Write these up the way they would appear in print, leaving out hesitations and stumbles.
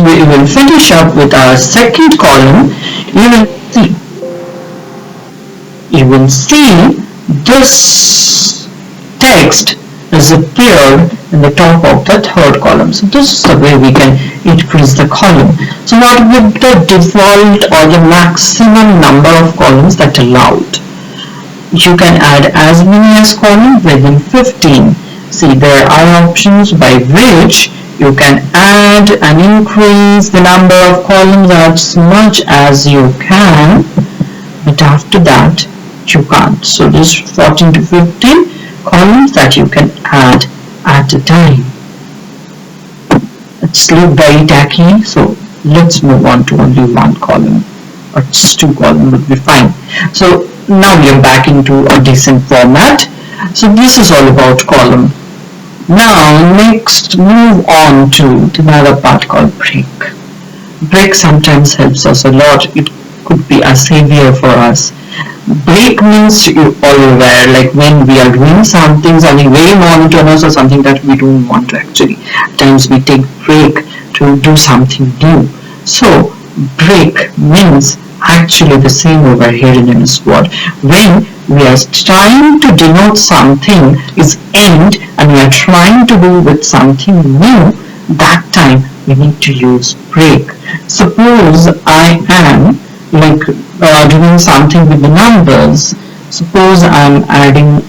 we will finish up with our second column. You will see this text is appeared in the top of the third column. So this is the way we can increase the column. So what would the default or the maximum number of columns that allowed? You can add as many as column within 15. See, there are options by which you can add and increase the number of columns as much as you can, but after that you can't. So this 14 to 15 columns that you can add at a time. It's look very tacky, so let's move on to only one column, or just two columns would be fine. So now we are back into a decent format. So this is all about column. Now next move on to another part called break. Break sometimes helps us a lot. It could be a savior for us. Break means, you all aware, like when we are doing something very monotonous or something that we don't want to actually. At times we take break to do something new. So break means actually the same over here in MS Word. When we are trying to denote something is end and we are trying to do with something new, that time we need to use break. Suppose I am doing something with the numbers. Suppose I'm adding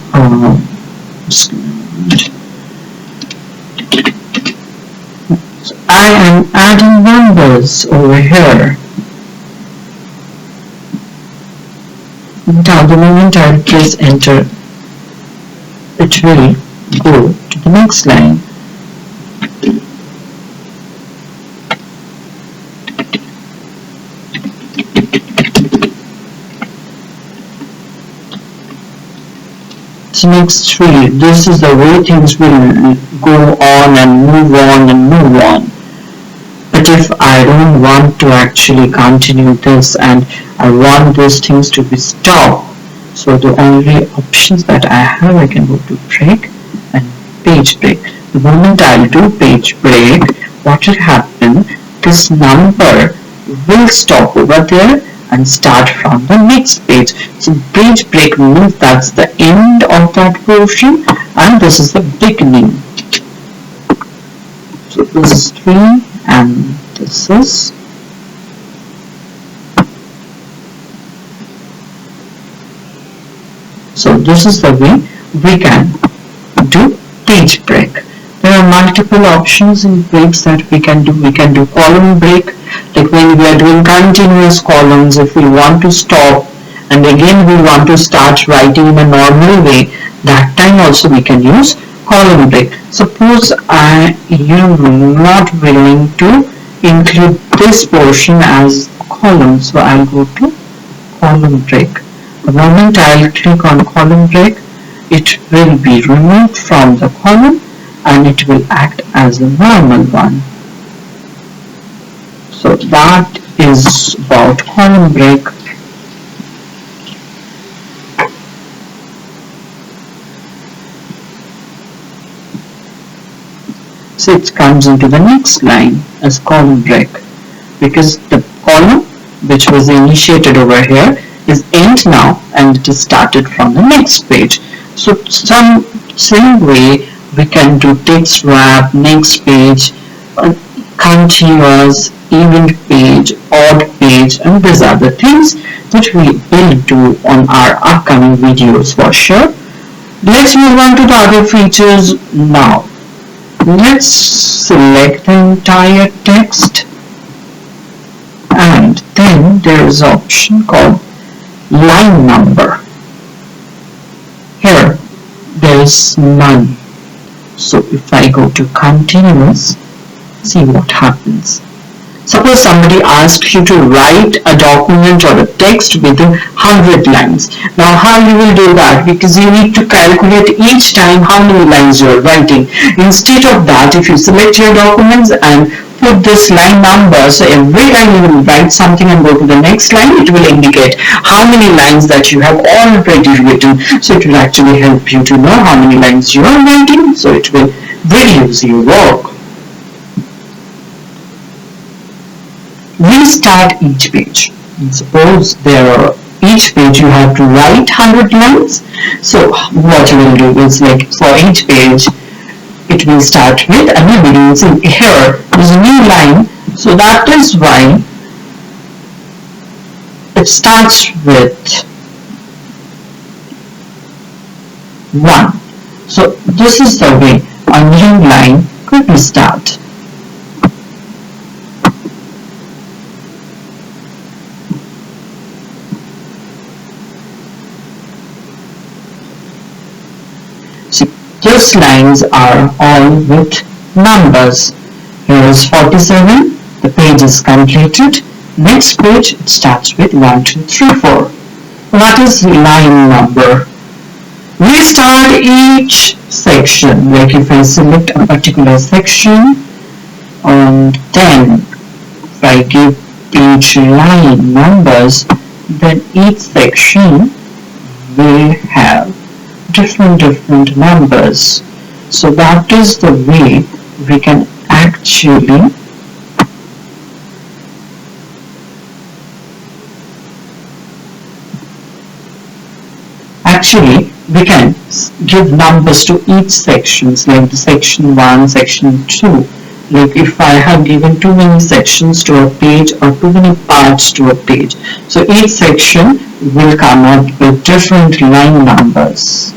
I am adding numbers over here. Now the moment I press enter, it will go to the next line. So next three, this is the way things will go on and move on and move on. But if I don't want to actually continue this and I want those things to be stopped, so the only options that I have, I can go to break and page break. The moment I'll do page break, what will happen, this number will stop over there and start from the next page. So page break means that's the end of that portion and this is the beginning. So this is 3 and this is so this is the way we can do page break. There are multiple options in breaks that we can do. We can do column break, like when we are doing continuous columns, if we want to stop and again we want to start writing in a normal way, that time also we can use column break. Suppose I am not willing to include this portion as column, so I'll go to column break. The moment I'll click on column break, it will be removed from the column and it will act as a normal one. So that is about column break. So it comes into the next line as column break, because the column which was initiated over here is end now and it is started from the next page. So some same way we can do text wrap, next page, continuous, even page, odd page, and these are the things which we will do on our upcoming videos for sure. Let's move on to the other features now. Let's select the entire text and then there is an option called line number. Here there is none. So if I go to continuous, see what happens. Suppose somebody asks you to write a document or a text within 100 lines. Now how you will do that? Because you need to calculate each time how many lines you are writing. Instead of that, if you select your documents and put this line number, so every time you will write something and go to the next line, it will indicate how many lines that you have already written. So it will actually help you to know how many lines you are writing, so it will reduce your work. restart each page. Suppose each page you have to write 100 lines. So what you will do is, like, for each page it will start with a new beginning. So here is a new line, so that is why it starts with 1. So this is the way a new line could be start. So those lines are all with numbers. Here is 47, the page is completed. Next page, it starts with 1, 2, 3, 4. That is line number. Restart each section. Like if I select a particular section and then if I give each line numbers, then each section will have different numbers. So that is the way we can actually we can give numbers to each sections, like the section 1, section 2. Like if I have given too many sections to a page or too many parts to a page, so each section will come up with different line numbers.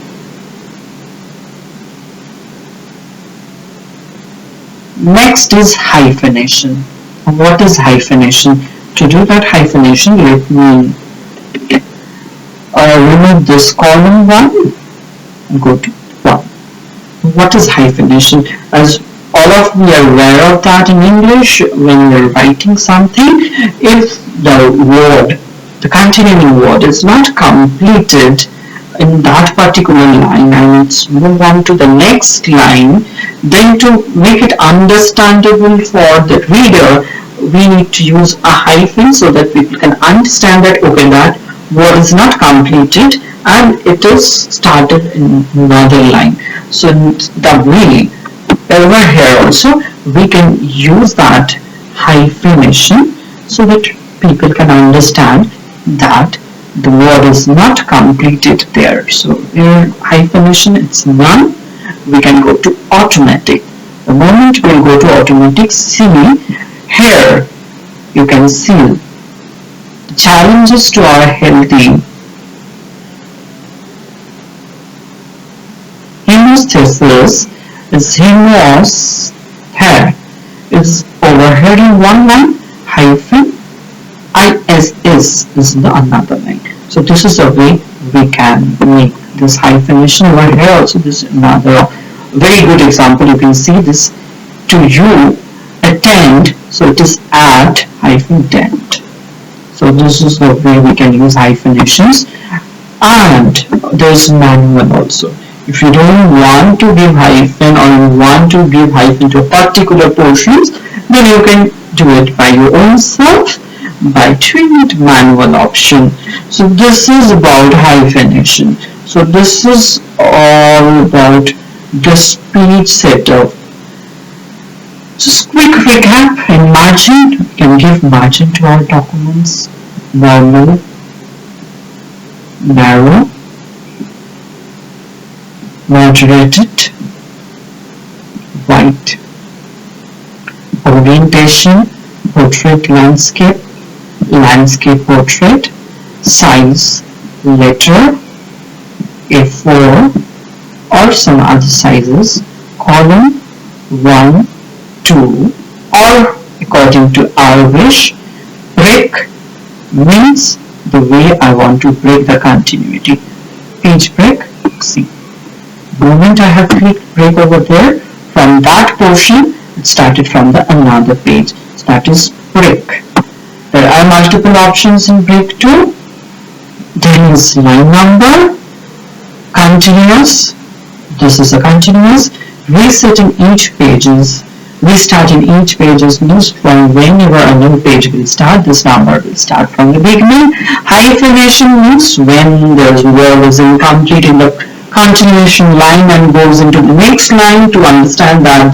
Next is hyphenation. What is hyphenation? To do that hyphenation, let me remove this column 1 and go to 1. What is hyphenation? As all of you are aware of that in English, when you're writing something, if the continuing word is not completed in that particular line and it's move on to the next line, then to make it understandable for the reader, we need to use a hyphen so that people can understand that, okay, that word is not completed and it is started in another line. So the way over here also we can use that hyphenation so that people can understand that the word is not completed there. So here hyphenation, it's none. We can go to automatic. The moment we'll go to automatic, see here you can see challenges to our healthy hemostasis is hemos here is over here in one line, hyphen ISS is the another line. So this is the way we can make this hyphenation over here. Also, this is another very good example. You can see this to you attend, so it is at hyphen tent. So this is the way we can use hyphenations. And there is manual also. If you don't want to give hyphen or you want to give hyphen to particular portions, then you can do it by your own self by doing it manual option. So this is about hyphenation. So this is all about the speech setup. Just quick recap. In margin, we can give margin to our documents. Normal, narrow, moderated, white. Orientation, portrait, landscape, landscape portrait. Size, letter, A4 or some other sizes. Column 1, 2 or according to our wish. Break means the way I want to break the continuity. Page break, see. The moment I have clicked break over there, from that portion it started from the another page. So that is break. There are multiple options in break too. Then is line number, continuous. This is a continuous. Resetting each pages. Restarting each pages means from whenever a new page will start, this number will start from the beginning. Hyphenation means when the word is incomplete in the continuation line and goes into the next line, to understand that